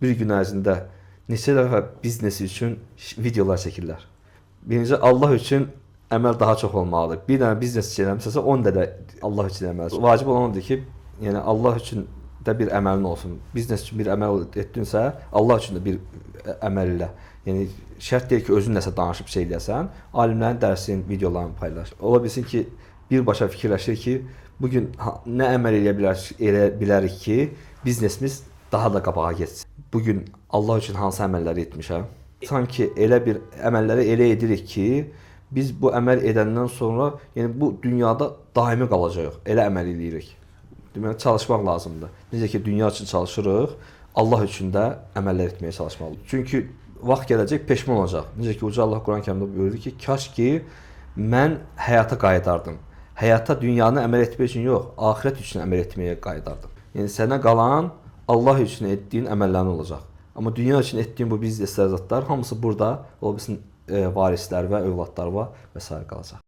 bir gün ərzində neçə dəfə biznesi üçün videolar çəkirlər. Birinci Allah üçün əməl daha çox olmalıdır. Bir dənə biznes eləmirsə 10 dənə Allah üçün eləməlisən. Vacib olan odur ki, yəni Allah üçün də bir əməlin olsun. Biznes üçün bir əməl etdinsə, Allah üçün də bir əməl elə. Yəni şərt deyil ki, özün nəsə danışıb şey eləyəsən, alimlərin dərsinin videolarını paylaş. Ola bilsin ki, birbaşa fikirləşir ki, bu gün nə əməl eləyə bilərik ki, biznesimiz daha da qabağa getsin. Bu gün Allah üçün hansı əməlləri etmişəm? Sanki elə bir əməlləri elə edirik ki, biz bu əməl edəndən sonra, yəni bu dünyada daimi qalacağıq. Elə əməl eləyirik. Deməli çalışmaq lazımdır. Necə ki dünya üçün çalışırıq, Allah üçün də əməllər etməyə çalışmalıyıq. Çünki vaxt gələcək peşman olacaq. Necə ki Uca Allah Quran-Kərimdə buyurur ki, kaş ki mən həyata qayıdardım. Həyata dünyanı əməl etmək üçün yox, axirət üçün əməl etməyə qayıdardım. Yəni sənə qalan Allah üçün etdiyin əməllərin olacaq. Amma dünya üçün etdiyin bu bizneslər, zatlar hamısı burada, ola bilsin varislər və övladlar var və s. qalacaq.